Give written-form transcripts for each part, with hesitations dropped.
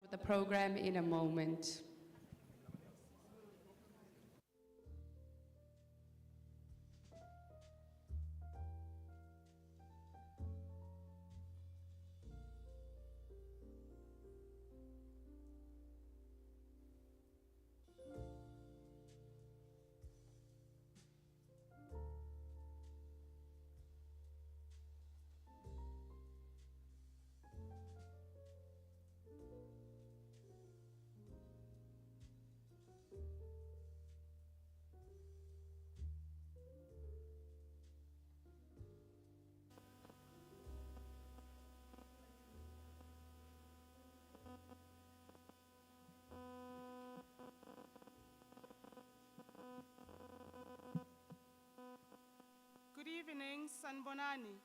The program in a moment. Good evening, Sanbonani.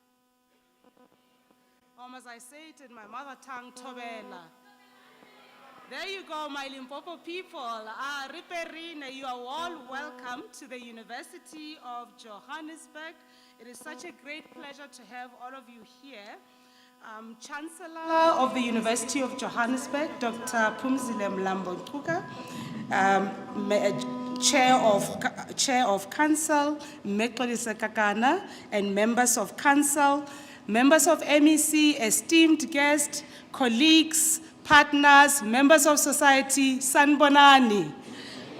Or as I say it in my mother tongue, Tobela. There you go, my Limpopo people. Riperine, you are all welcome to the University of Johannesburg. It is such a great pleasure to have all of you here. Chancellor of the University of Johannesburg, Dr. Phumzile Mlambo-Ngcuka, Chair of Council, Metlolisa Kakana, and members of Council, members of MEC, esteemed guests, colleagues, partners, members of society, Sanbonani.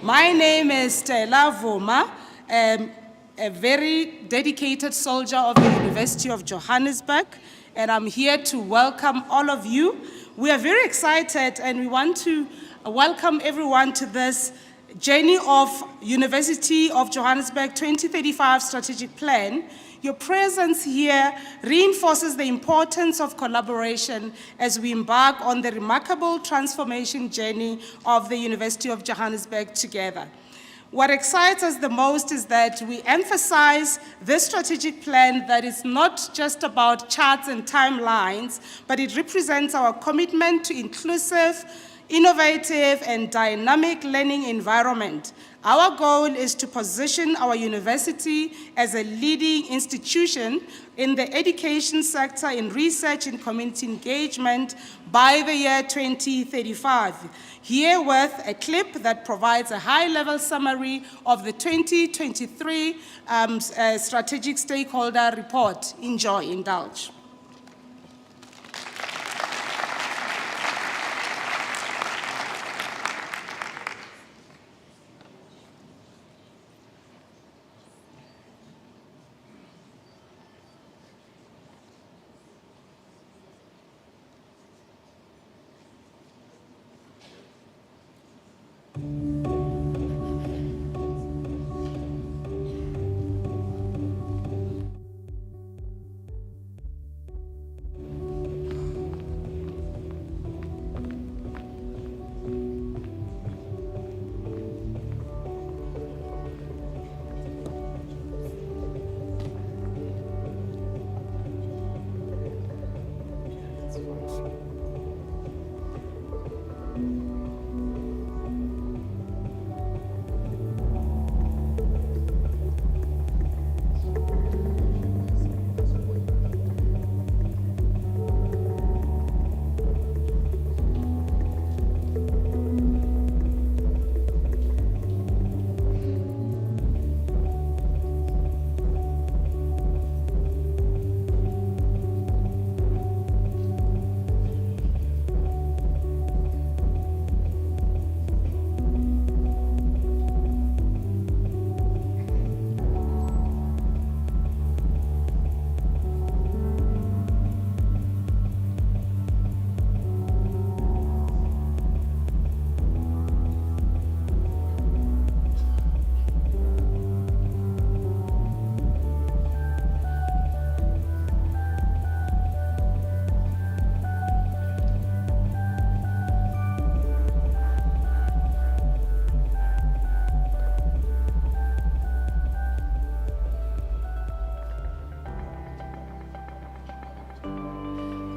My name is Stella Vuma, a very dedicated soldier of the University of Johannesburg, and I'm here to welcome all of you. We are very excited and we want to welcome everyone to this journey of University of Johannesburg 2035 strategic plan. Your presence here reinforces the importance of collaboration as we embark on the remarkable transformation journey of the University of Johannesburg together. What excites us the most is that we emphasize this strategic plan that is not just about charts and timelines, but it represents our commitment to inclusive, innovative, and dynamic learning environment. Our goal is to position our university as a leading institution in the education sector in research and community engagement by the year 2035. Here with a clip that provides a high-level summary of the 2023 Strategic Stakeholder Report. Enjoy, indulge.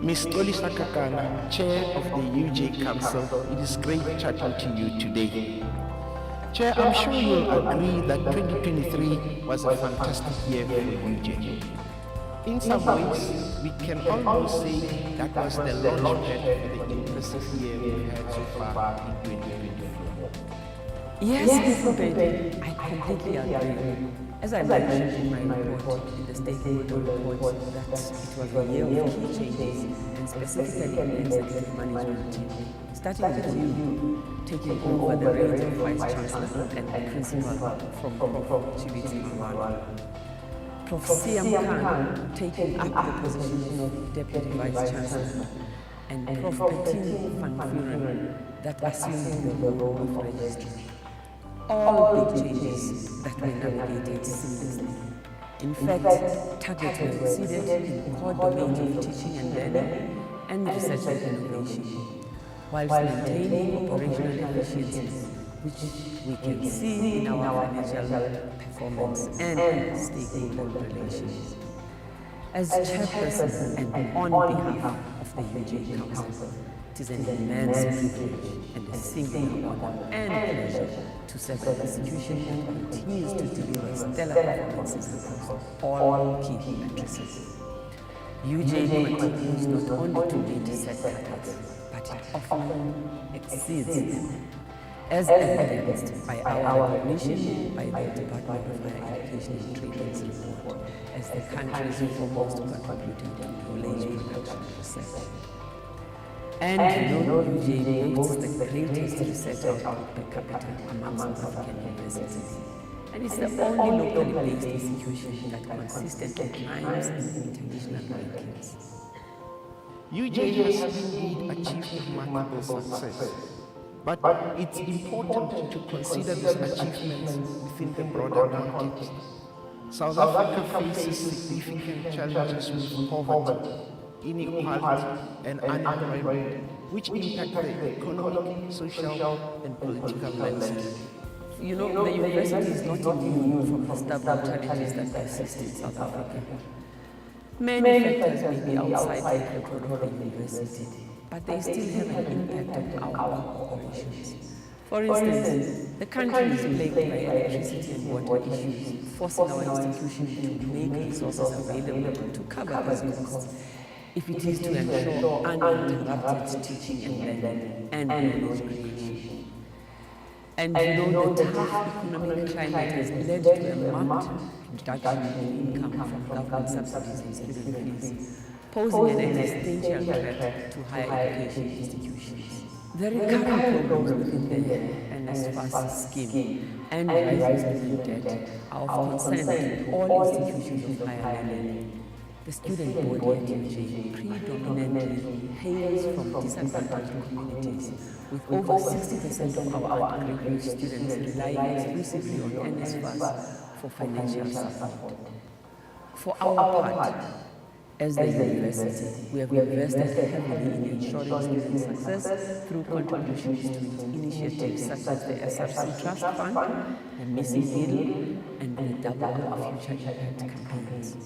Ms. Olisa Kakana, Chair of the UJ Council, it is great chatting to you today. Chair, I'm sure you'll agree that 2023 was a fantastic year for UJ. In some ways, we can almost say that was the launchpad for the impressive year we've had so far in 2024. Yes, Mr. I completely agree. As I mentioned in my report, in the Stakeholder Report, that it was a year of key changes, and specifically in the executive management team, starting with you, taking over the reins of Vice-Chancellor and Principal from Prof. Chibiti Mawala. Prof. Siam Khan taking up the position of Deputy Vice-Chancellor, and Prof. Bettina van Vuren that assumed the role of Registrar. All big changes that were navigated seamlessly. In fact, targets were exceeded in core domains of teaching and learning and research and innovation, whilst maintaining operational efficiencies, which we can see in our financial performance and stakeholder relations. As chairperson and on behalf of the UJ Council, it is an immense privilege and a singular honor and pleasure to serve an institution that continues to deliver stellar performances across all key matrices. UJ continues not only to meet set targets, but it often exceeds them, as evidenced by our recognition by the Department of Higher Education and Training's report as the country's foremost contributor to knowledge production research. And UJ boasts the greatest research output per capita amongst African universities. And it's the only locally based institution that consistently climbs in international rankings. UJ has indeed achieved remarkable success, but it's important to consider these achievements within the broader context. South Africa faces significant challenges with poverty, inequality, and unemployment, which impact the economic, social, and political landscape. The university is not immune from the stubborn challenges that persist in South Africa. Many factors may be outside the control of the university, but they still have an impact on our operations. For instance, the country is plagued by electricity and water issues, forcing our institution to make resources available to cover these costs, if it is to ensure uninterrupted teaching and learning and knowledge creation. And the tough economic climate has led to a marked reduction in income from government subsidies and student fees, posing an existential threat to higher education institutions. The recurrent problems within the NSFAS scheme and rising student debt are of concern to all institutions of higher learning. The student body at UJ predominantly hails from disadvantaged communities, with over 60% of our undergraduate students relying exclusively on NSFAS for financial support. For our part, as the university, we have invested heavily in ensuring student success through contributions to its initiatives such as the SRC Trust Fund, the Missing Middle, and the Double Our Future Impact campaigns.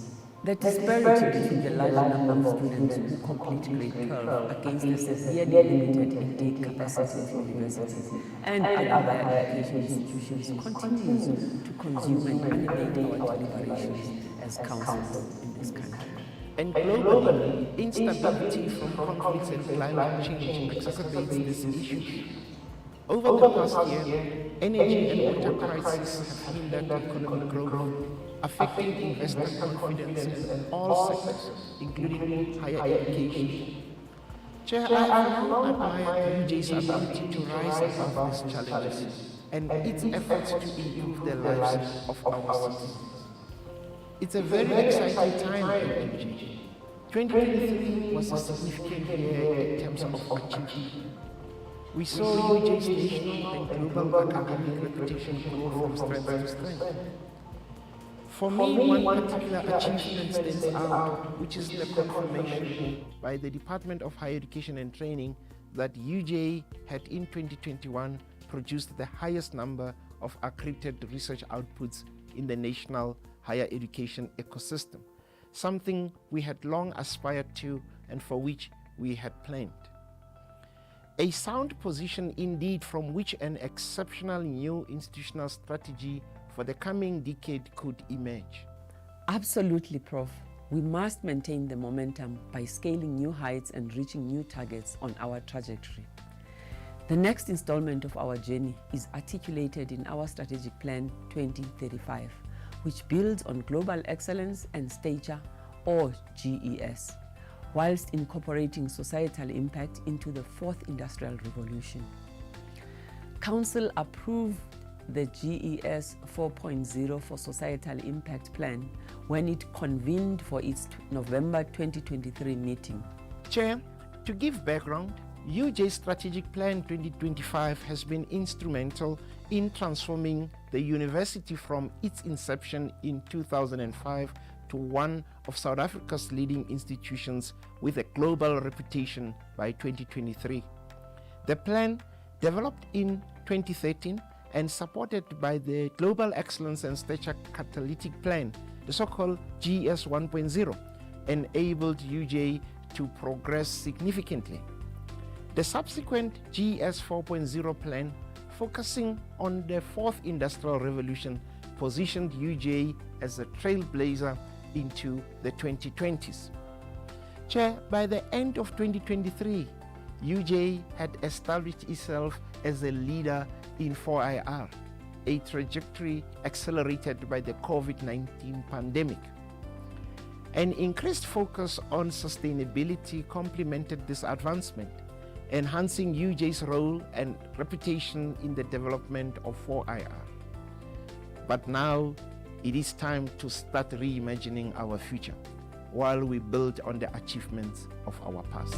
The disparity between the large number of students who complete grade 12 against the severely limited intake capacity of universities and other higher education institutions continues to consume and animate our deliberations as councils in this country. And globally, instability from conflicts and climate change exacerbates this issue. Over the past year, energy and water crises have hindered economic growth, affecting investor confidence in all sectors, including higher education. Chair, I have long admired UJ's ability to rise above these challenges and its efforts to improve the lives of our citizens. It's a very exciting time at UJ. 2023 was a significant year in terms of achievement. We saw UJ's national and global academic reputation grow from strength to strength. For me, one particular achievement stands out, which is the confirmation by the Department of Higher Education and Training that UJ had in 2021 produced the highest number of accredited research outputs in the national higher education ecosystem, something we had long aspired to and for which we had planned. A sound position indeed from which an exceptional new institutional strategy for the coming decade could emerge. Absolutely, Prof. we must maintain the momentum by scaling new heights and reaching new targets on our trajectory. The next installment of our journey is articulated in our Strategic Plan 2035, which builds on global excellence and stature, or GES, whilst incorporating societal impact into the fourth industrial revolution. Council approved the GES 4.0 for Societal Impact Plan when it convened for its November 2023 meeting. Chair, to give background, UJ Strategic Plan 2025 has been instrumental in transforming the university from its inception in 2005 to one of South Africa's leading institutions with a global reputation by 2023. The plan, developed in 2013 and supported by the Global Excellence and Stature Catalytic Plan, the so-called GES 1.0, enabled UJ to progress significantly. The subsequent GES 4.0 plan, focusing on the fourth industrial revolution, positioned UJ as a trailblazer into the 2020s. Chair, by the end of 2023, UJ had established itself as a leader in 4IR, a trajectory accelerated by the COVID-19 pandemic. An increased focus on sustainability complemented this advancement, enhancing UJ's role and reputation in the development of 4IR. But now, it is time to start reimagining our future while we build on the achievements of our past.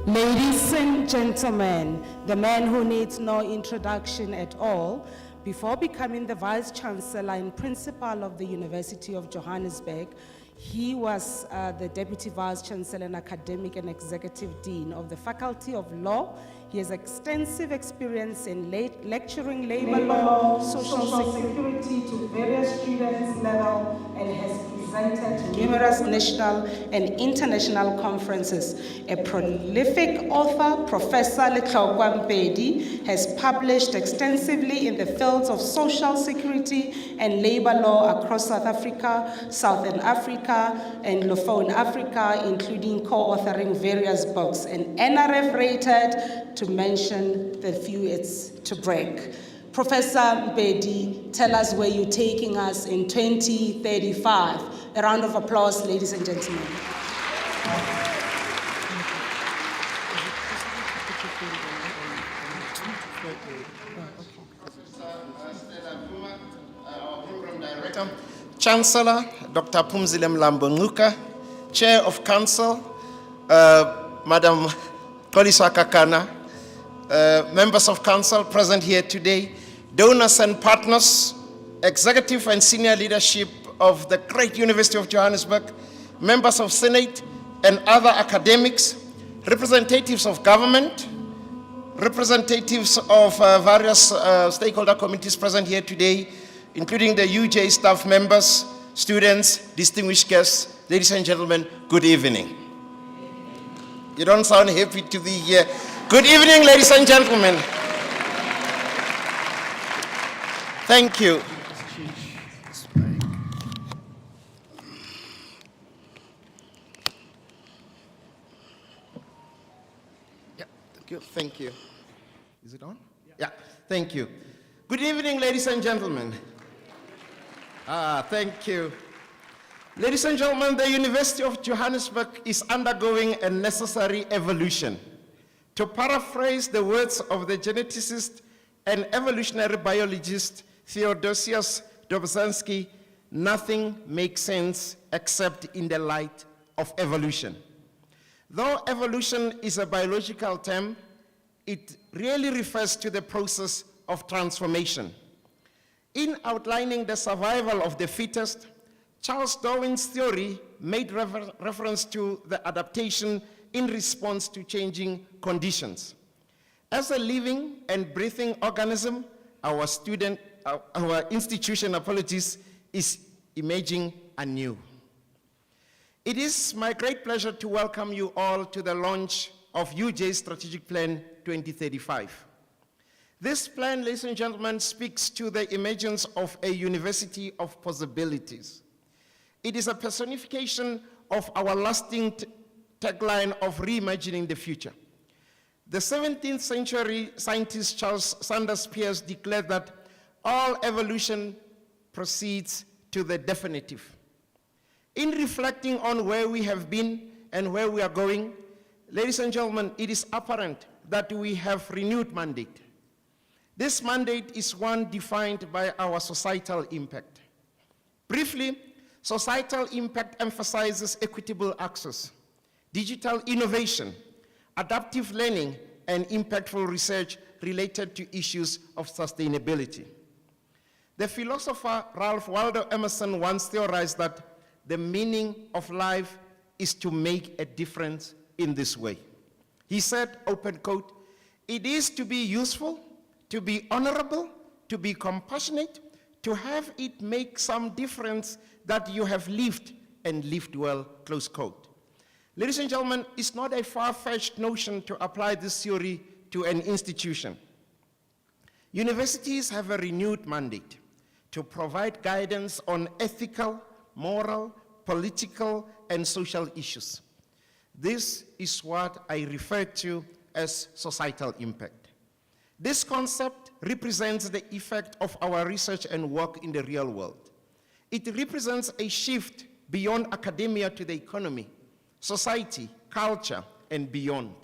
Ladies and gentlemen, the man who needs no introduction at all, before becoming the Vice-Chancellor and Principal of the University of Johannesburg, he was the Deputy Vice-Chancellor and Academic and Executive Dean of the Faculty of Law. He has extensive experience in lecturing labor law, social security to various students level, and has presented numerous national and international conferences. A prolific author, Professor Embody, has published extensively in the fields of social security and labor law across South Africa, Southern Africa, and Anglophone Africa, including co-authoring various books, and NRF rated, to mention the few it's to break. Professor Embody, tell us where you're taking us in 2035. A round of applause, ladies and gentlemen. Our Program Director, Chancellor, Dr. Phumzile Mlambo-Ngcuka, Chair of Council, Madam Xolisa Kakana, members of Council present here today, donors and partners, executive and senior leadership of the great University of Johannesburg, members of Senate and other academics, representatives of government, representatives of various stakeholder committees present here today, including the UJ staff members, students, distinguished guests, ladies and gentlemen, good evening. You don't sound happy to be here. Good evening, ladies and gentlemen. Thank you. Yeah, thank you. Thank you. Is it on? Yeah, thank you. Good evening, ladies and gentlemen. Thank you. Ladies and gentlemen, the University of Johannesburg is undergoing a necessary evolution. To paraphrase the words of the geneticist and evolutionary biologist Theodosius Dobzhansky, nothing makes sense except in the light of evolution. Though evolution is a biological term, it really refers to the process of transformation. In outlining the survival of the fittest, Charles Darwin's theory made reference to the adaptation in response to changing conditions. As a living and breathing organism, our institution, is emerging anew. It is my great pleasure to welcome you all to the launch of UJ Strategic Plan 2035. This plan, ladies and gentlemen, speaks to the emergence of a university of possibilities. It is a personification of our lasting tagline of reimagining the future. The 17th century scientist Charles Sanders Peirce declared that all evolution proceeds to the definitive. In reflecting on where we have been and where we are going, ladies and gentlemen, it is apparent that we have renewed mandate. This mandate is one defined by our societal impact. Briefly, societal impact emphasizes equitable access, digital innovation, adaptive learning, and impactful research related to issues of sustainability. The philosopher Ralph Waldo Emerson once theorized that the meaning of life is to make a difference in this way. He said, open quote, "It is to be useful, to be honorable, to be compassionate, to have it make some difference that you have lived and lived well," close quote. Ladies and gentlemen, it's not a far-fetched notion to apply this theory to an institution. Universities have a renewed mandate to provide guidance on ethical, moral, political, and social issues. This is what I refer to as societal impact. This concept represents the effect of our research and work in the real world. It represents a shift beyond academia to the economy, society, culture, and beyond.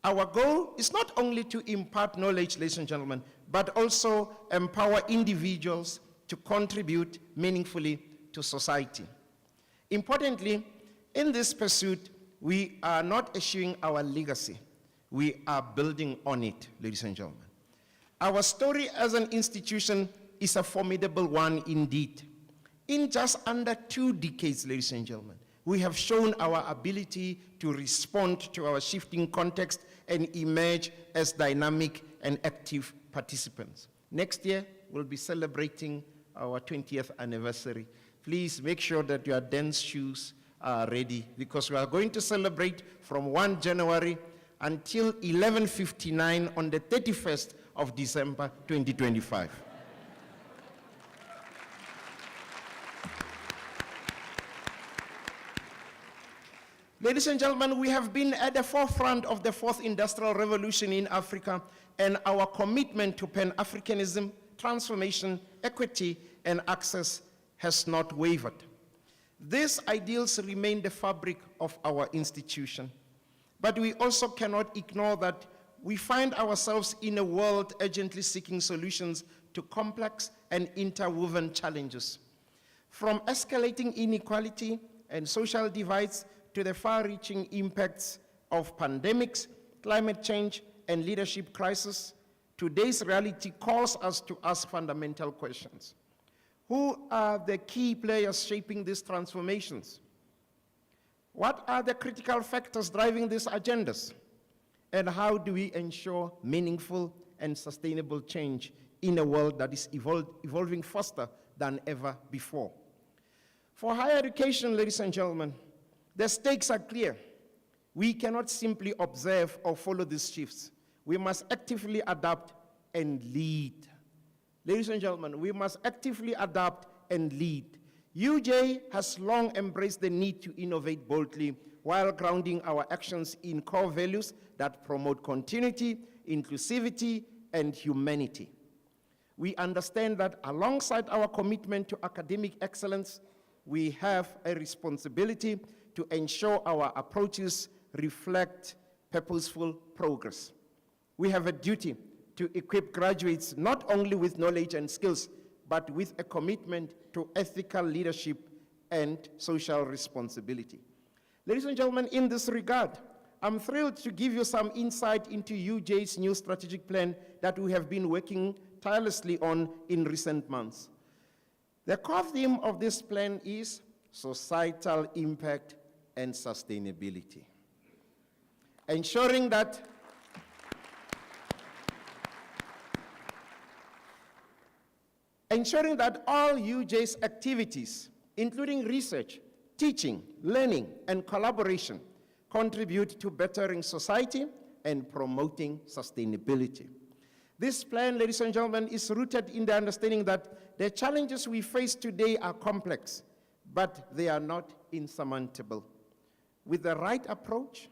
Our goal is not only to impart knowledge, ladies and gentlemen, but also empower individuals to contribute meaningfully to society. Importantly, in this pursuit, we are not eschewing our legacy. We are building on it, ladies and gentlemen. Our story as an institution is a formidable one indeed. In just under 2 decades, ladies and gentlemen, we have shown our ability to respond to our shifting context and emerge as dynamic and active participants. Next year, we'll be celebrating our 20th anniversary. Please make sure that your dance shoes are ready, because we are going to celebrate from 1 January until 11:59 on the 31st of December 2025. Ladies and gentlemen, we have been at the forefront of the 4th Industrial Revolution in Africa, and our commitment to Pan-Africanism, transformation, equity, and access has not wavered. These ideals remain the fabric of our institution. But we also cannot ignore that we find ourselves in a world urgently seeking solutions to complex and interwoven challenges. From escalating inequality and social divides to the far-reaching impacts of pandemics, climate change, and leadership crisis, today's reality calls us to ask fundamental questions. Who are the key players shaping these transformations? What are the critical factors driving these agendas? And how do we ensure meaningful and sustainable change in a world that is evolving faster than ever before? For higher education, ladies and gentlemen, the stakes are clear. We cannot simply observe or follow these shifts. We must actively adapt and lead. Ladies and gentlemen, we must actively adapt and lead. UJ has long embraced the need to innovate boldly while grounding our actions in core values that promote continuity, inclusivity, and humanity. We understand that alongside our commitment to academic excellence, we have a responsibility to ensure our approaches reflect purposeful progress. We have a duty to equip graduates not only with knowledge and skills, but with a commitment to ethical leadership and social responsibility. Ladies and gentlemen, in this regard, I'm thrilled to give you some insight into UJ's new strategic plan that we have been working tirelessly on in recent months. The core theme of this plan is societal impact and sustainability. Ensuring that all UJ's activities, including research, teaching, learning, and collaboration contribute to bettering society and promoting sustainability. This plan, ladies and gentlemen, is rooted in the understanding that the challenges we face today are complex, but they are not insurmountable. With the right approach,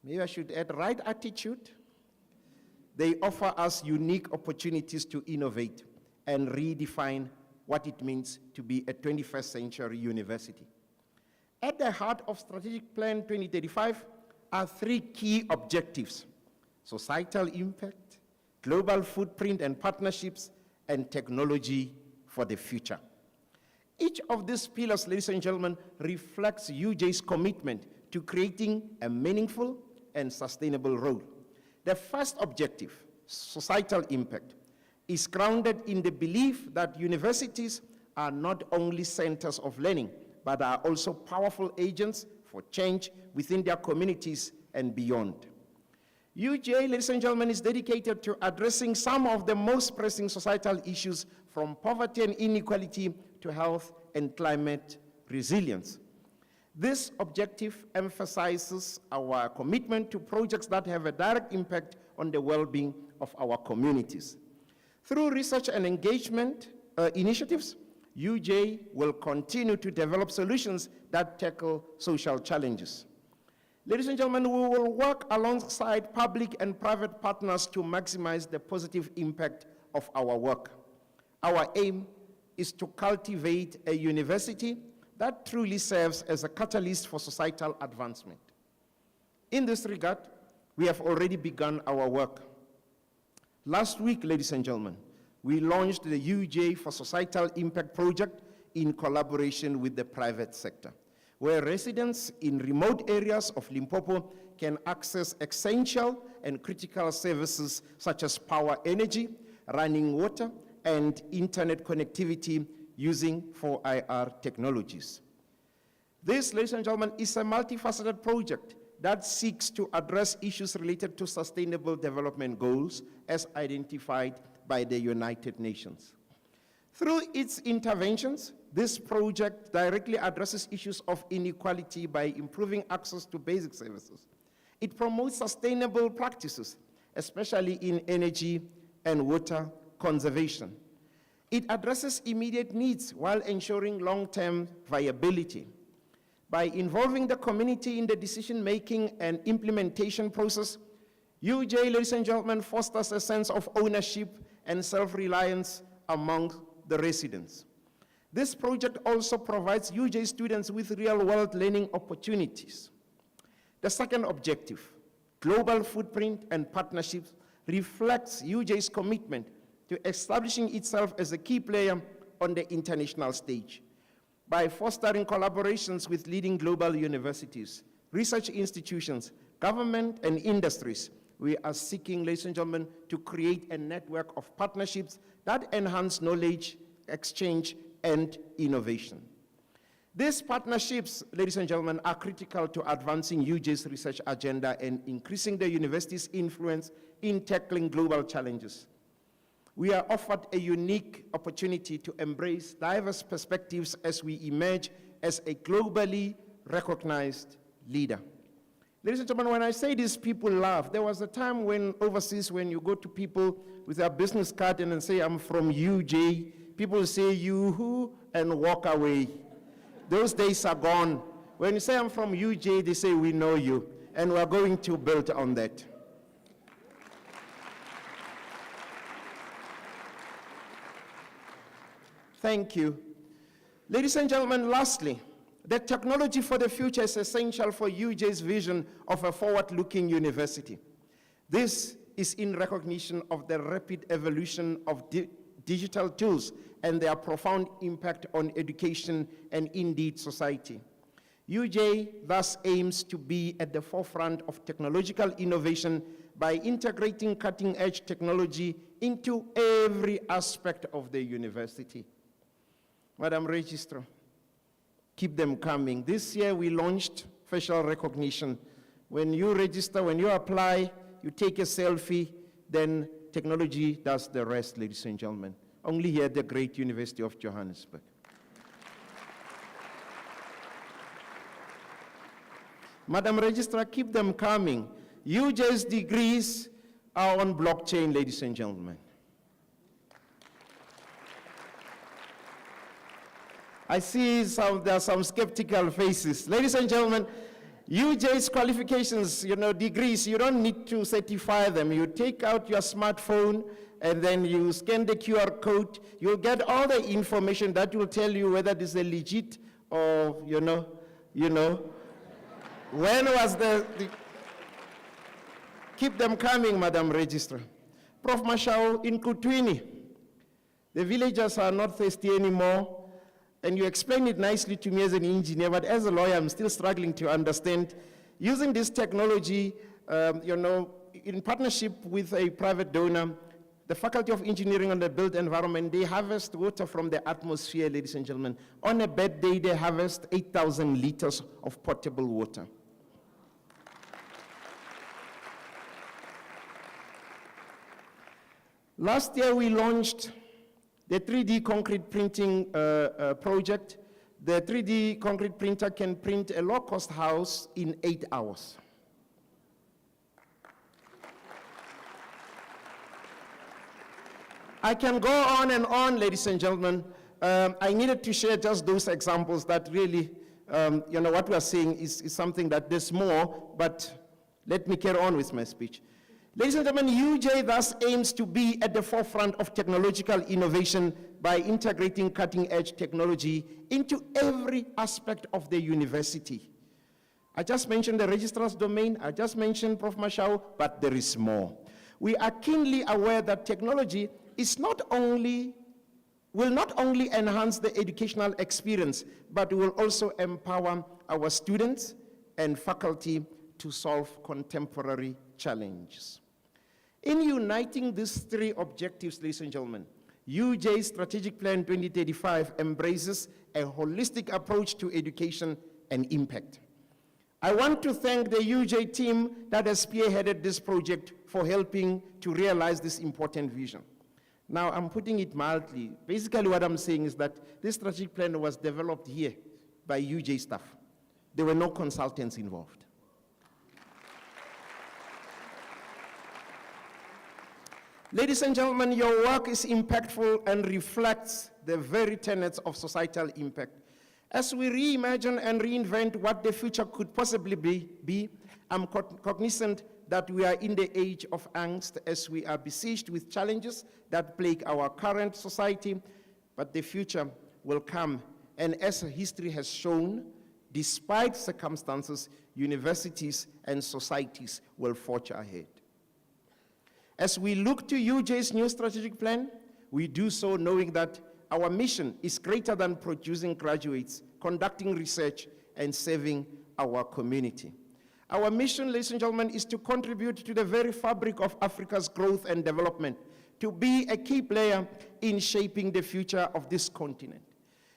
maybe I should add right attitude, they offer us unique opportunities to innovate and redefine what it means to be a 21st century university. At the heart of Strategic Plan 2035 are three key objectives: societal impact, global footprint and partnerships, and technology for the future. Each of these pillars, ladies and gentlemen, reflects UJ's commitment to creating a meaningful and sustainable role. The first objective, societal impact, is grounded in the belief that universities are not only centers of learning, but are also powerful agents for change within their communities and beyond. UJ, ladies and gentlemen, is dedicated to addressing some of the most pressing societal issues, from poverty and inequality to health and climate resilience. This objective emphasizes our commitment to projects that have a direct impact on the well-being of our communities. Through research and engagement initiatives, UJ will continue to develop solutions that tackle social challenges. Ladies and gentlemen, we will work alongside public and private partners to maximize the positive impact of our work. Our aim is to cultivate a university that truly serves as a catalyst for societal advancement. In this regard, we have already begun our work. Last week, ladies and gentlemen, we launched the UJ for Societal Impact project in collaboration with the private sector, where residents in remote areas of Limpopo can access essential and critical services such as power, energy, running water, and internet connectivity using 4IR technologies. This, ladies and gentlemen, is a multifaceted project that seeks to address issues related to sustainable development goals as identified by the United Nations. Through its interventions, this project directly addresses issues of inequality by improving access to basic services. It promotes sustainable practices, especially in energy and water conservation. It addresses immediate needs while ensuring long-term viability. By involving the community in the decision-making and implementation process, UJ, ladies and gentlemen, fosters a sense of ownership and self-reliance among the residents. This project also provides UJ students with real-world learning opportunities. The second objective, global footprint and partnerships, reflects UJ's commitment to establishing itself as a key player on the international stage. By fostering collaborations with leading global universities, research institutions, government, and industries, we are seeking, ladies and gentlemen, to create a network of partnerships that enhance knowledge exchange and innovation. These partnerships, ladies and gentlemen, are critical to advancing UJ's research agenda and increasing the university's influence in tackling global challenges. We are offered a unique opportunity to embrace diverse perspectives as we emerge as a globally recognized leader. Ladies and gentlemen, when I say this, people laugh. There was a time when overseas, when you go to people with a business card and say, I'm from UJ, people say, you who, and walk away. Those days are gone. When you say, I'm from UJ, they say, we know you. And we're going to build on that. Thank you. Ladies and gentlemen, lastly, the technology for the future is essential for UJ's vision of a forward-looking university. This is in recognition of the rapid evolution of digital tools and their profound impact on education and indeed society. UJ thus aims to be at the forefront of technological innovation by integrating cutting-edge technology into every aspect of the university. Madam Registrar, keep them coming. This year we launched facial recognition. When you register, when you apply, you take a selfie, then technology does the rest, ladies and gentlemen. Only here at the great University of Johannesburg. Madam Registrar, keep them coming. UJ's degrees are on blockchain, ladies and gentlemen. I see there are some skeptical faces. Ladies and gentlemen, UJ's qualifications, degrees, you don't need to certify them. You take out your smartphone and then you scan the QR code. You'll get all the information that will tell you whether this is legit or, when was the keep them coming, Madam Registrar. Prof. Mashao, in Kutwini, the villagers are not thirsty anymore. And you explained it nicely to me as an engineer, but as a lawyer, I'm still struggling to understand. Using this technology, in partnership with a private donor, the Faculty of Engineering and the Built Environment, they harvest water from the atmosphere, ladies and gentlemen. On a bad day, they harvest 8,000 liters of potable water. Last year, we launched the 3D concrete printing project. The 3D concrete printer can print a low-cost house in 8 hours. I can go on and on, ladies and gentlemen. I needed to share just those examples that really, what we are saying is something that there's more, but let me carry on with my speech. Ladies and gentlemen, UJ thus aims to be at the forefront of technological innovation by integrating cutting-edge technology into every aspect of the university. I just mentioned the registrar's domain, I just mentioned Prof. Mashao, but there is more. We are keenly aware that technology will not only enhance the educational experience, but will also empower our students and faculty to solve contemporary challenges. In uniting these three objectives, ladies and gentlemen, UJ Strategic Plan 2035 embraces a holistic approach to education and impact. I want to thank the UJ team that has spearheaded this project for helping to realize this important vision. Now, I'm putting it mildly. Basically, what I'm saying is that this strategic plan was developed here by UJ staff. There were no consultants involved. Ladies and gentlemen, your work is impactful and reflects the very tenets of societal impact. As we reimagine and reinvent what the future could possibly be, I'm cognizant that we are in the age of angst as we are besieged with challenges that plague our current society, but the future will come. And as history has shown, despite circumstances, universities and societies will forge ahead. As we look to UJ's new strategic plan, we do so knowing that our mission is greater than producing graduates, conducting research, and serving our community. Our mission, ladies and gentlemen, is to contribute to the very fabric of Africa's growth and development, to be a key player in shaping the future of this continent.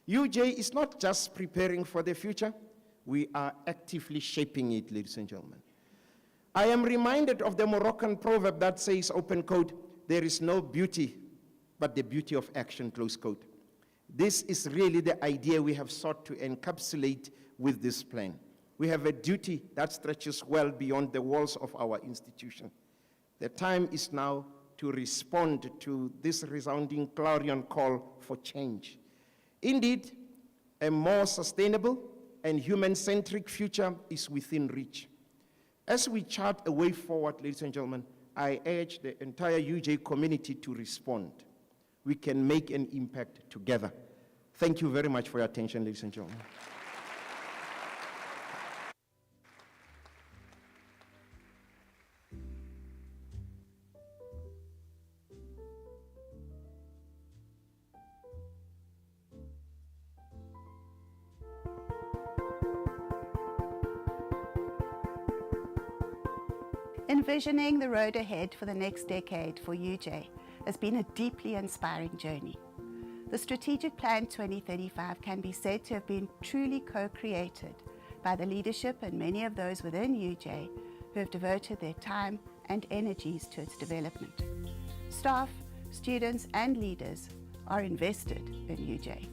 UJ is not just preparing for the future, we are actively shaping it, ladies and gentlemen. I am reminded of the Moroccan proverb that says, open quote, there is no beauty but the beauty of action, close quote. This is really the idea we have sought to encapsulate with this plan. We have a duty that stretches well beyond the walls of our institution. The time is now to respond to this resounding clarion call for change. Indeed, a more sustainable and human-centric future is within reach. As we chart a way forward, ladies and gentlemen, I urge the entire UJ community to respond. We can make an impact together. Thank you very much for your attention, ladies and gentlemen. Envisioning the road ahead for the next decade for UJ has been a deeply inspiring journey. The Strategic Plan 2035 can be said to have been truly co-created by the leadership and many of those within UJ who have devoted their time and energies to its development. Staff, students and leaders are invested in UJ.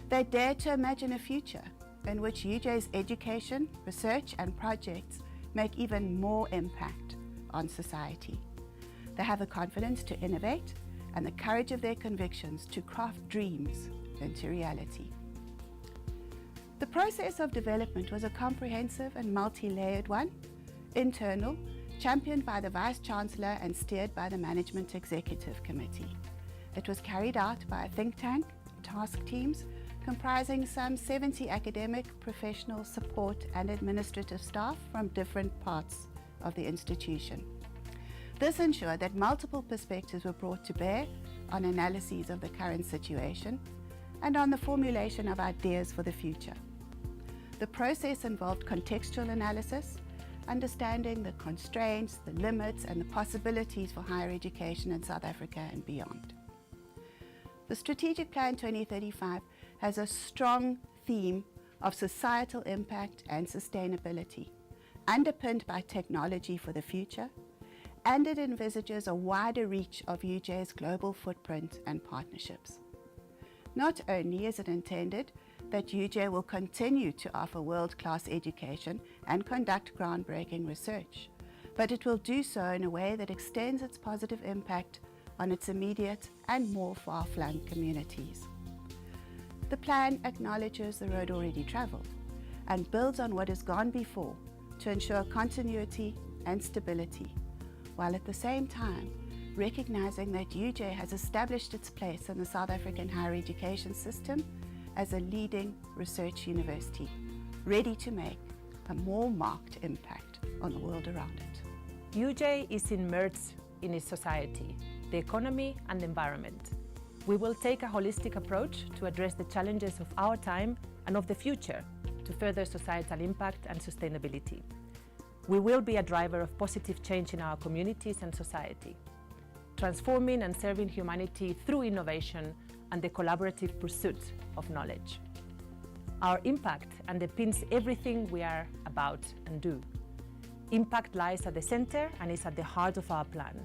They dare to imagine a future in which UJ's education, research and projects make even more impact on society. They have the confidence to innovate and the courage of their convictions to craft dreams into reality. The process of development was a comprehensive and multi-layered one, internal, championed by the Vice-Chancellor and steered by the Management Executive Committee. It was carried out by a think tank, task teams, comprising some 70 academic, professional, support and administrative staff from different parts of the institution. This ensured that multiple perspectives were brought to bear on analyses of the current situation and on the formulation of ideas for the future. The process involved contextual analysis, understanding the constraints, the limits and the possibilities for higher education in South Africa and beyond. The Strategic Plan 2035 has a strong theme of societal impact and sustainability, underpinned by technology for the future, and it envisages a wider reach of UJ's global footprint and partnerships. Not only is it intended that UJ will continue to offer world-class education and conduct groundbreaking research, but it will do so in a way that extends its positive impact on its immediate and more far-flung communities. The plan acknowledges the road already travelled and builds on what has gone before to ensure continuity and stability, while at the same time recognising that UJ has established its place in the South African higher education system as a leading research university, ready to make a more marked impact on the world around it. UJ is immersed in its society, the economy and the environment. We will take a holistic approach to address the challenges of our time and of the future to further societal impact and sustainability. We will be a driver of positive change in our communities and society, transforming and serving humanity through innovation and the collaborative pursuit of knowledge. Our impact underpins everything we are about and do. Impact lies at the center and is at the heart of our plan.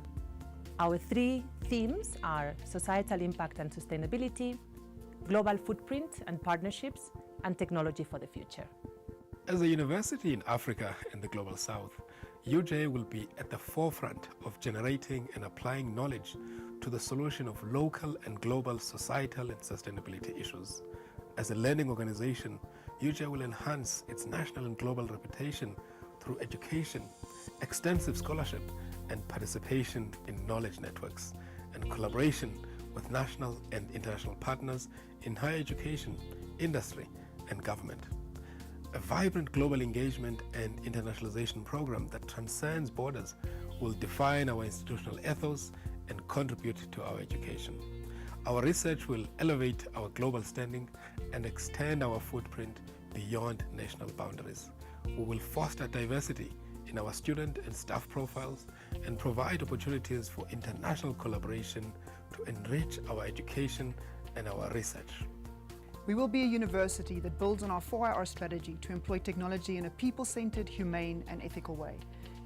Our three themes are societal impact and sustainability, global footprint and partnerships, and technology for the future. As a university in Africa and the Global South, UJ will be at the forefront of generating and applying knowledge to the solution of local and global societal and sustainability issues. As a learning organization, UJ will enhance its national and global reputation through education, extensive scholarship, and participation in knowledge networks, and collaboration with national and international partners in higher education, industry, and government. A vibrant global engagement and internationalization program that transcends borders will define our institutional ethos and contribute to our education. Our research will elevate our global standing and extend our footprint beyond national boundaries. We will foster diversity in our student and staff profiles and provide opportunities for international collaboration to enrich our education and our research. We will be a university that builds on our 4IR strategy to employ technology in a people-centered, humane and ethical way.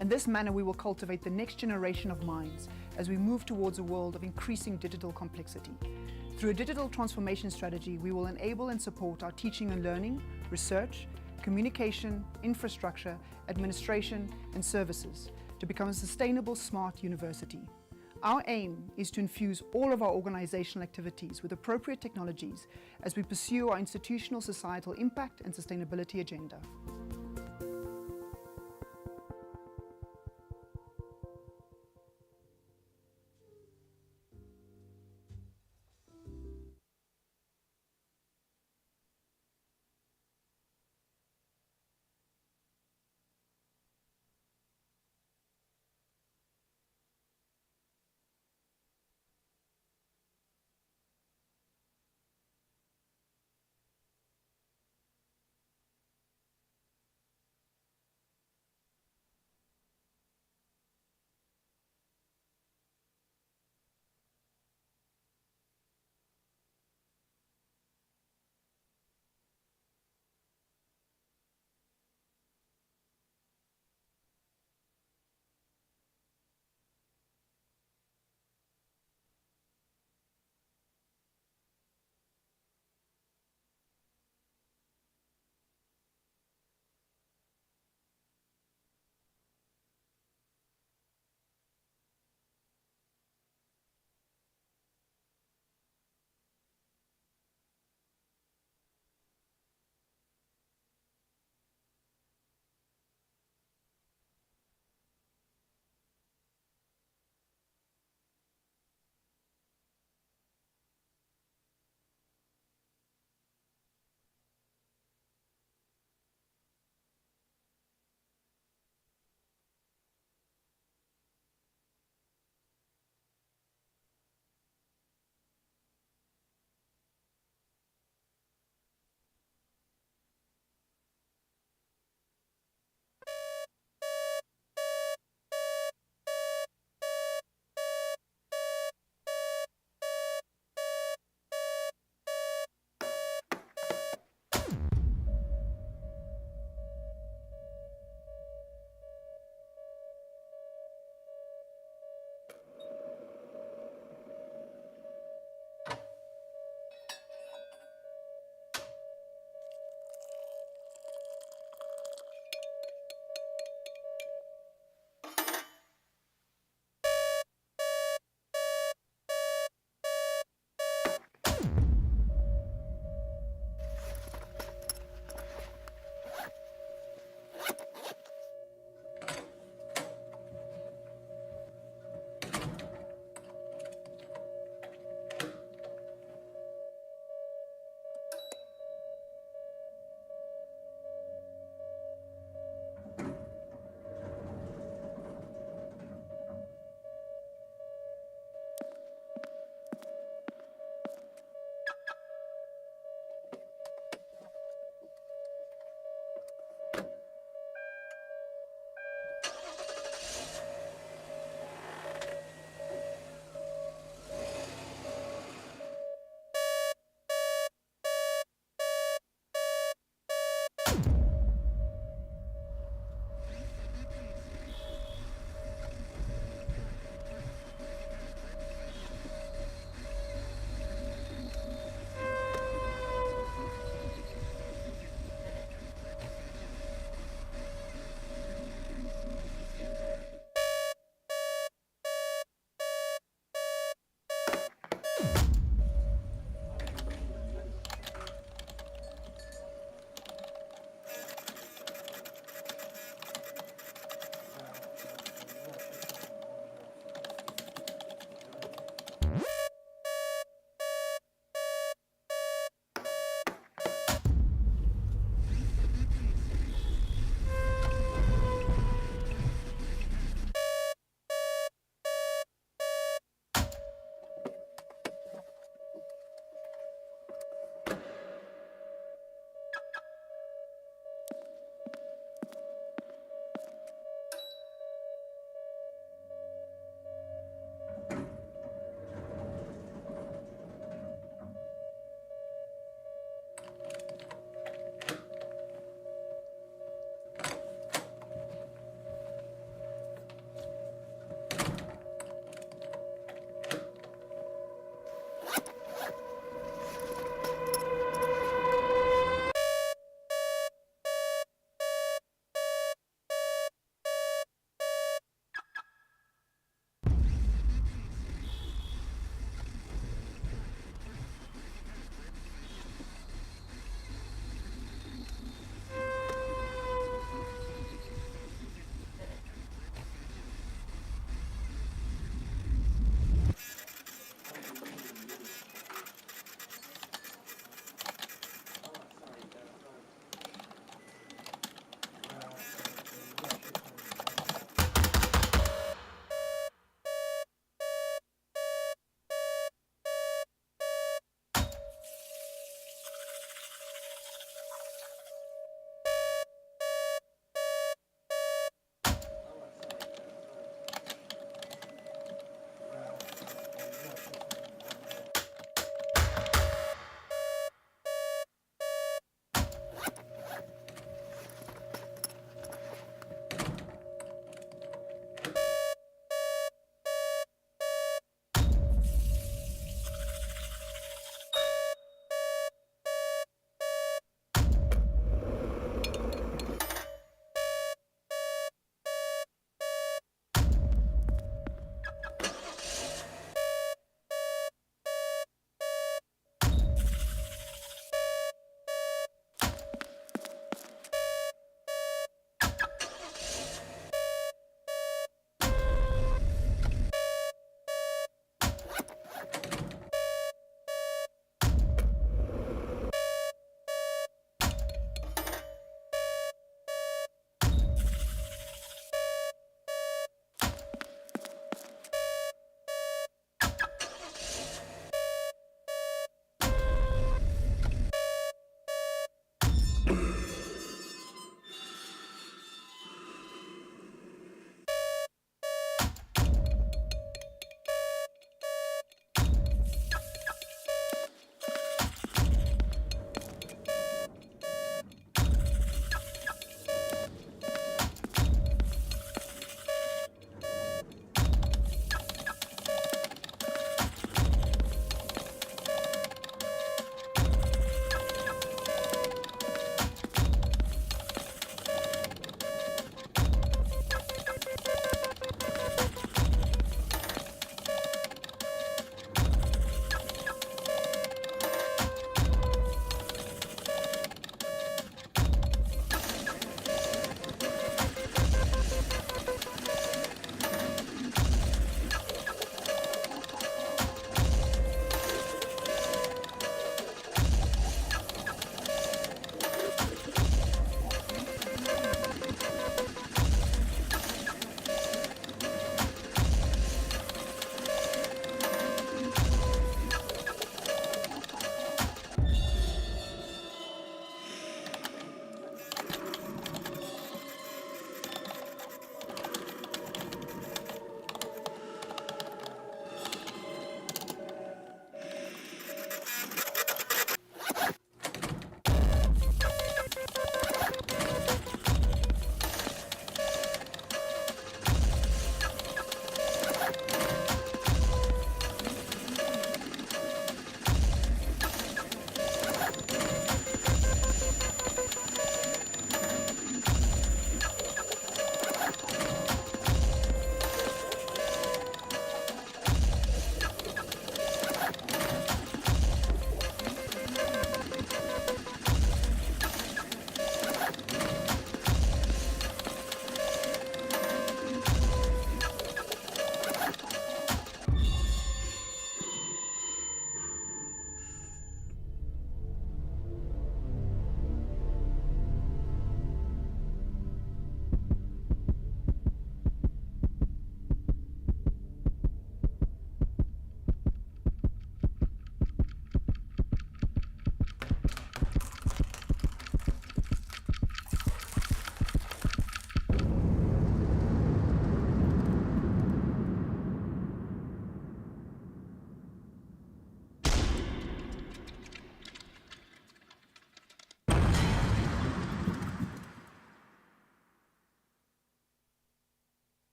In this manner, we will cultivate the next generation of minds as we move towards a world of increasing digital complexity. Through a digital transformation strategy, we will enable and support our teaching and learning, research, communication, infrastructure, administration and services to become a sustainable, smart university. Our aim is to infuse all of our organizational activities with appropriate technologies as we pursue our institutional societal impact and sustainability agenda.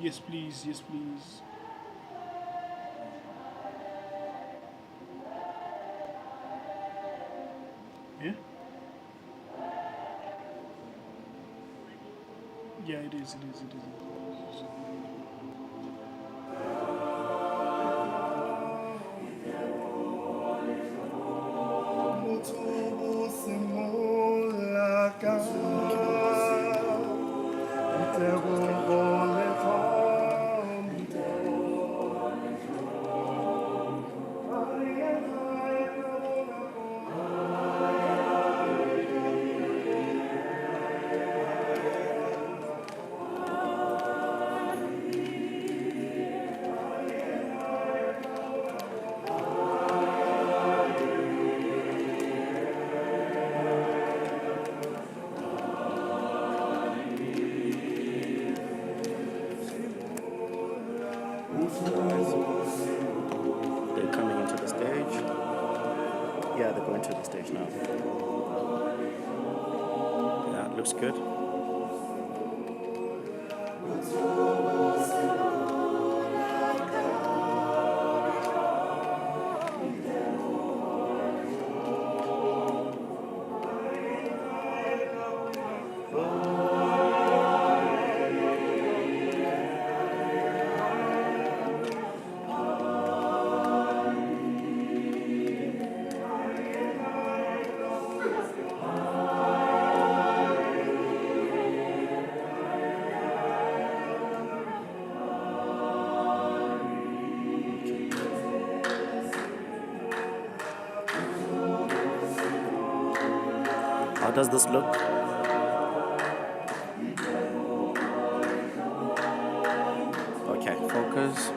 Yes, please. Yes, please. Yeah? Yeah, it is. They're coming into the stage. Yeah, they're going to the stage now. Yeah, it looks good. How does this look? Okay, focus.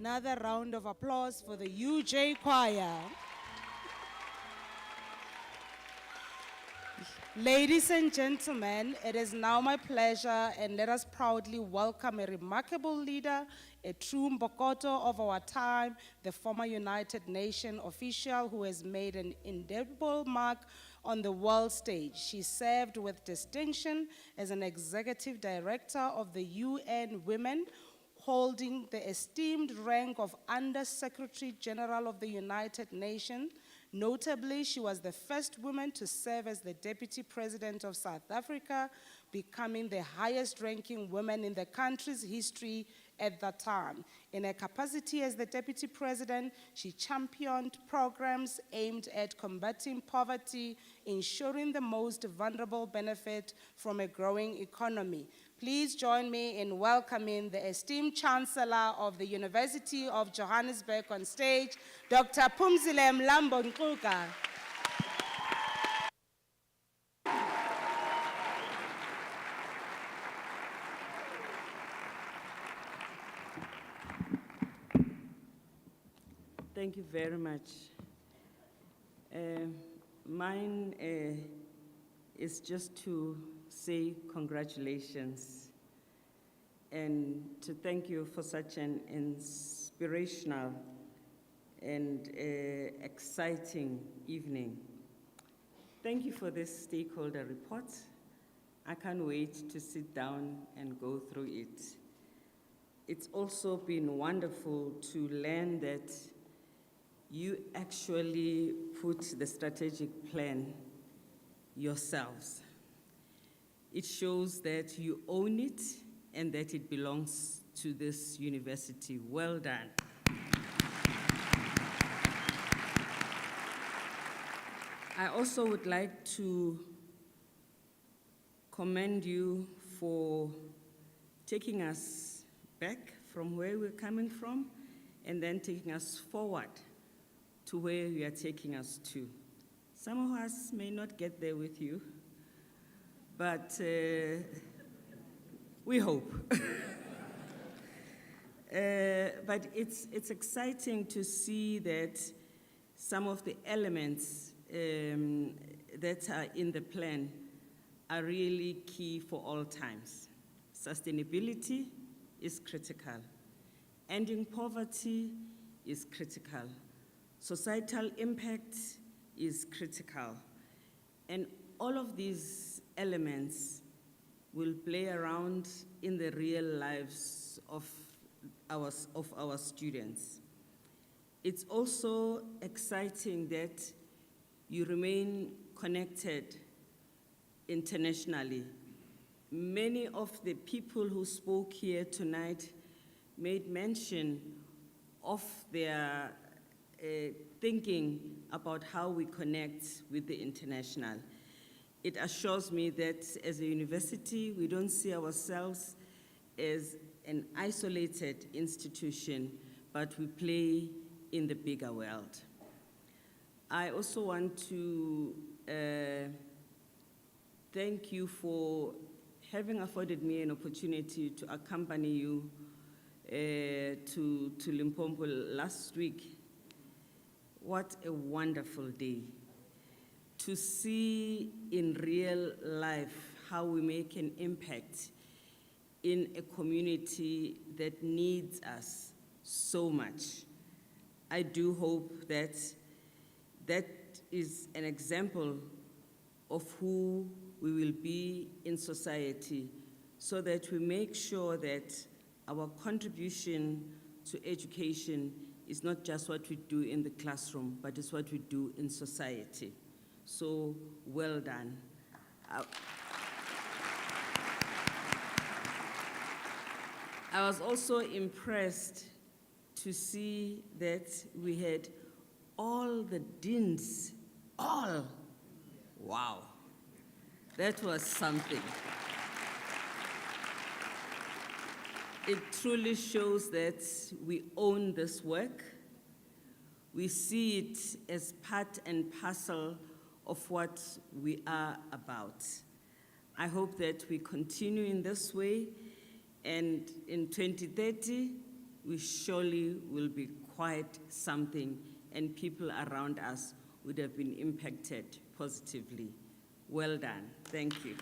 Another round of applause for the UJ choir. Ladies and gentlemen, it is now my pleasure, and let us proudly welcome a remarkable leader, a true Mbokoto of our time, the former United Nations official who has made an indelible mark on the world stage. She served with distinction as an executive director of the UN Women, holding the esteemed rank of Under Secretary General of the United Nations. Notably, she was the first woman to serve as the Deputy President of South Africa, becoming the highest-ranking woman in the country's history at that time. In her capacity as the Deputy President, she championed programs aimed at combating poverty, ensuring the most vulnerable benefit from a growing economy. Please join me in welcoming the esteemed Chancellor of the University of Johannesburg on stage, Dr. Phumzile Mlambo-Ngcuka. Thank you very much. Mine is just to say congratulations and to thank you for such an inspirational and exciting evening. Thank you for this stakeholder report. I can't wait to sit down and go through it. It's also been wonderful to learn that you actually put the strategic plan yourselves. It shows that you own it and that it belongs to this university. Well done. I also would like to commend you for taking us back from where we're coming from and then taking us forward to where you are taking us to. Some of us may not get there with you, but we hope. But it's exciting to see that some of the elements that are in the plan are really key for all times. Sustainability is critical. Ending poverty is critical. Societal impact is critical. And all of these elements will play around in the real lives of our students. It's also exciting that you remain connected internationally. Many of the people who spoke here tonight made mention of their thinking about how we connect with the international. It assures me that as a university, we don't see ourselves as an isolated institution, but we play in the bigger world. I also want to thank you for having afforded me an opportunity to accompany you to Limpopo last week. What a wonderful day. To see in real life how we make an impact in a community that needs us so much. I do hope that that is an example of who we will be in society, so that we make sure that our contribution to education is not just what we do in the classroom, but it's what we do in society. So, well done. I was also impressed to see that we had all the deans, all. Wow, that was something. It truly shows that we own this work. We see it as part and parcel of what we are about. I hope that we continue in this way, and in 2030, we surely will be quite something, and people around us would have been impacted positively. Well done. Thank you.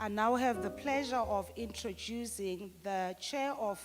I now have the pleasure of introducing the Chair of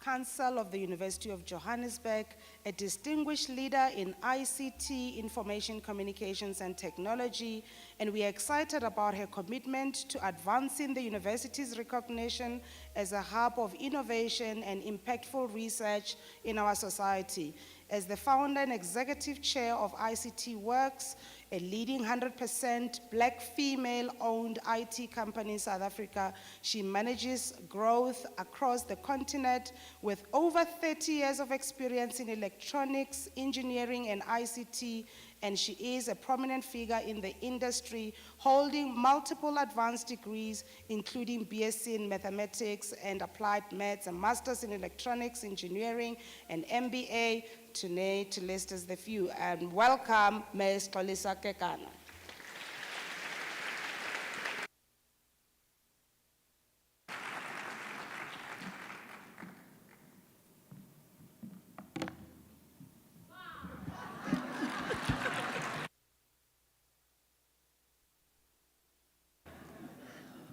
Council of the University of Johannesburg, a distinguished leader in ICT, Information Communications and Technology, and we are excited about her commitment to advancing the university's recognition as a hub of innovation and impactful research in our society. As the founder and executive chair of ICT Works, a leading 100% Black female-owned IT company in South Africa, she manages growth across the continent with over 30 years of experience in electronics, engineering, and ICT, and she is a prominent figure in the industry, holding multiple advanced degrees, including BSc in Mathematics and Applied Maths, a Master's in Electronics Engineering, and MBA, to list as the few. And welcome, Ms. Xolisa Kekana.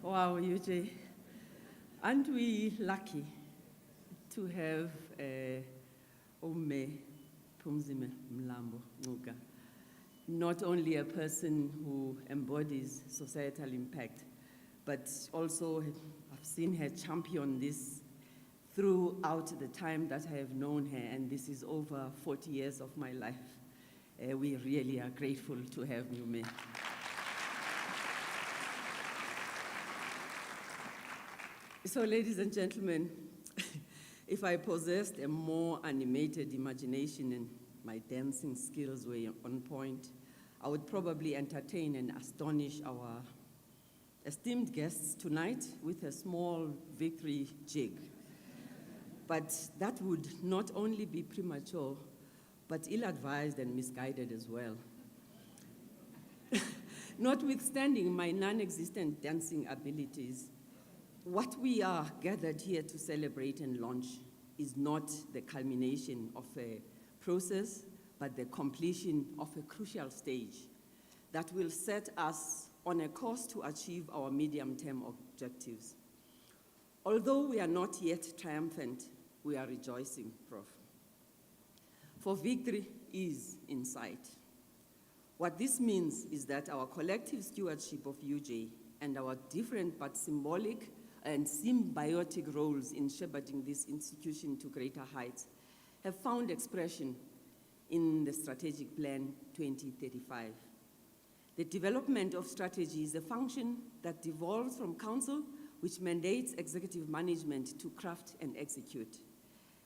Wow, UJ, aren't we lucky to have Ome Phumzile Mlambo Ngcuka, not only a person who embodies societal impact, but also I've seen her champion this throughout the time that I have known her, and this is over 40 years of my life. We really are grateful to have you, May. So, ladies and gentlemen, if I possessed a more animated imagination and my dancing skills were on point, I would probably entertain and astonish our esteemed guests tonight with a small victory jig. But that would not only be premature, but ill-advised and misguided as well. Notwithstanding my non-existent dancing abilities, what we are gathered here to celebrate and launch is not the culmination of a process, but the completion of a crucial stage that will set us on a course to achieve our medium-term objectives. Although we are not yet triumphant, we are rejoicing, Prof. For victory is in sight. What this means is that our collective stewardship of UJ and our different but symbolic and symbiotic roles in shepherding this institution to greater heights have found expression in the Strategic Plan 2035. The development of strategy is a function that devolves from Council, which mandates executive management to craft and execute.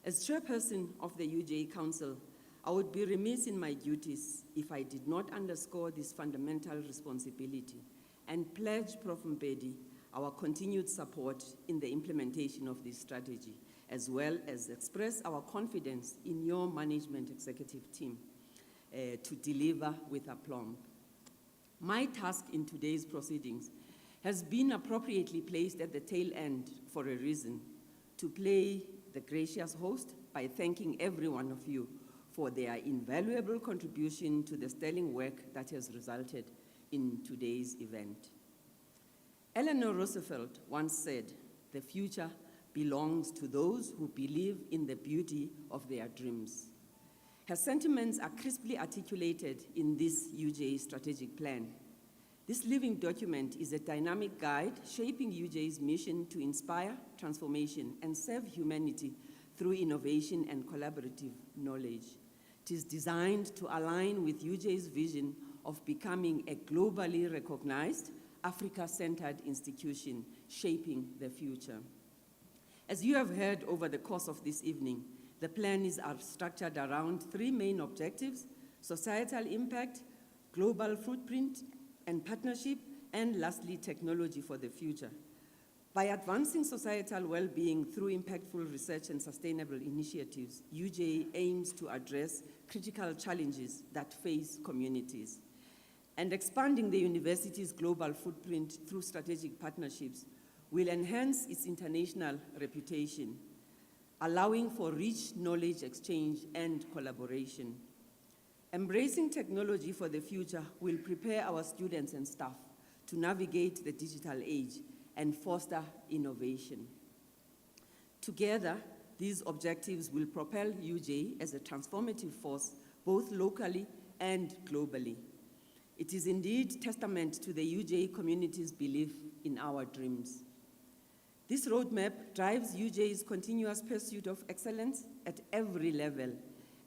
As chairperson of the UJ Council, I would be remiss in my duties if I did not underscore this fundamental responsibility and pledge Prof. Embody our continued support in the implementation of this strategy, as well as express our confidence in your management executive team to deliver with aplomb. My task in today's proceedings has been appropriately placed at the tail end for a reason, to play the gracious host by thanking every one of you for their invaluable contribution to the sterling work that has resulted in today's event. Eleanor Roosevelt once said, "The future belongs to those who believe in the beauty of their dreams." Her sentiments are crisply articulated in this UJ strategic plan. This living document is a dynamic guide shaping UJ's mission to inspire transformation and serve humanity through innovation and collaborative knowledge. It is designed to align with UJ's vision of becoming a globally recognized, Africa-centered institution shaping the future. As you have heard over the course of this evening, the plans are structured around three main objectives: societal impact, global footprint and partnership, and lastly, technology for the future. By advancing societal well-being through impactful research and sustainable initiatives, UJ aims to address critical challenges that face communities. And expanding the university's global footprint through strategic partnerships will enhance its international reputation, allowing for rich knowledge exchange and collaboration. Embracing technology for the future will prepare our students and staff to navigate the digital age and foster innovation. Together, these objectives will propel UJ as a transformative force, both locally and globally. It is indeed testament to the UJ community's belief in our dreams. This roadmap drives UJ's continuous pursuit of excellence at every level,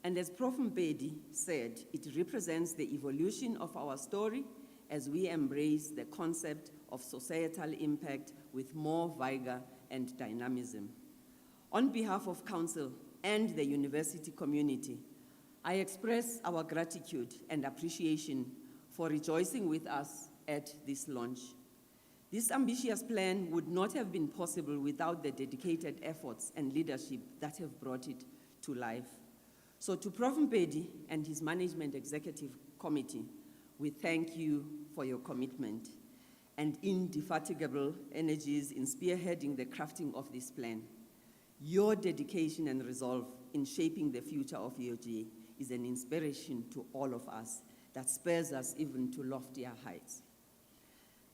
and as Prof. Embody said, it represents the evolution of our story as we embrace the concept of societal impact with more vigor and dynamism. On behalf of Council and the university community, I express our gratitude and appreciation for rejoicing with us at this launch. This ambitious plan would not have been possible without the dedicated efforts and leadership that have brought it to life. So to Prof. Embody and his Management Executive Committee, we thank you for your commitment and indefatigable energies in spearheading the crafting of this plan. Your dedication and resolve in shaping the future of UJ is an inspiration to all of us that spurs us even to loftier heights.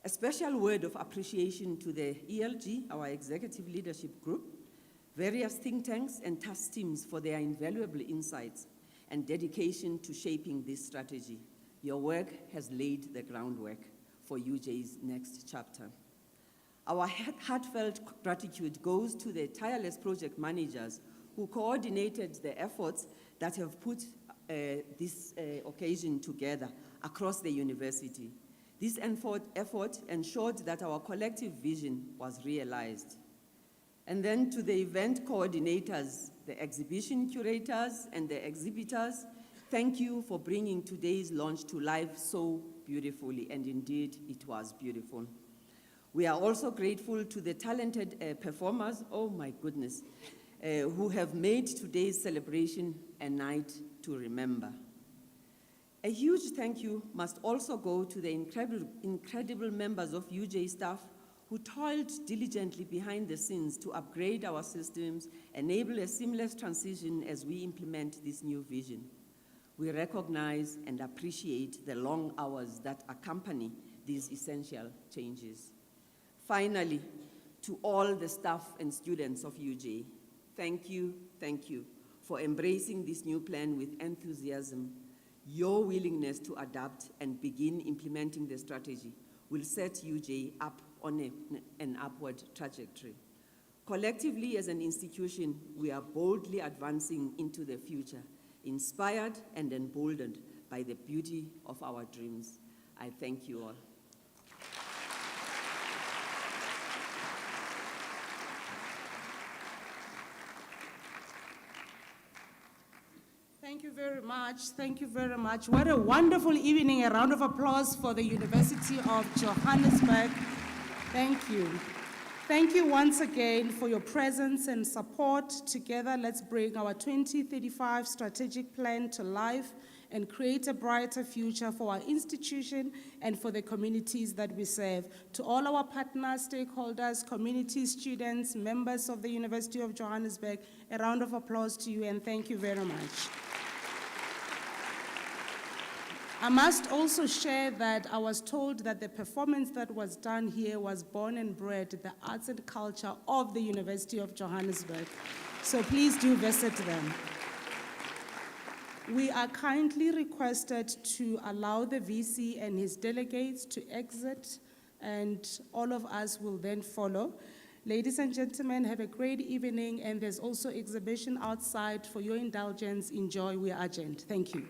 A special word of appreciation to the ELG, our executive leadership group, various think tanks and task teams for their invaluable insights and dedication to shaping this strategy. Your work has laid the groundwork for UJ's next chapter. Our heartfelt gratitude goes to the tireless project managers who coordinated the efforts that have put this occasion together across the university. This effort ensured that our collective vision was realized. And then to the event coordinators, the exhibition curators, and the exhibitors, thank you for bringing today's launch to life so beautifully, and indeed it was beautiful. We are also grateful to the talented performers, oh my goodness, who have made today's celebration a night to remember. A huge thank you must also go to the incredible members of UJ staff who toiled diligently behind the scenes to upgrade our systems, enable a seamless transition as we implement this new vision. We recognize and appreciate the long hours that accompany these essential changes. Finally, to all the staff and students of UJ, thank you for embracing this new plan with enthusiasm. Your willingness to adapt and begin implementing the strategy will set UJ up on an upward trajectory. Collectively, as an institution, we are boldly advancing into the future, inspired and emboldened by the beauty of our dreams. I thank you all. Thank you very much. Thank you very much. What a wonderful evening. A round of applause for the University of Johannesburg. Thank you. Thank you once again for your presence and support. Together, let's bring our 2035 strategic plan to life and create a brighter future for our institution and for the communities that we serve. To all our partners, stakeholders, community students, members of the University of Johannesburg, a round of applause to you and thank you very much. I must also share that I was told that the performance that was done here was born and bred the arts and culture of the University of Johannesburg. So please do visit them. We are kindly requested to allow the VC and his delegates to exit, and all of us will then follow. Ladies and gentlemen, have a great evening, and there's also exhibition outside for your indulgence. Enjoy, we are urgent. Thank you.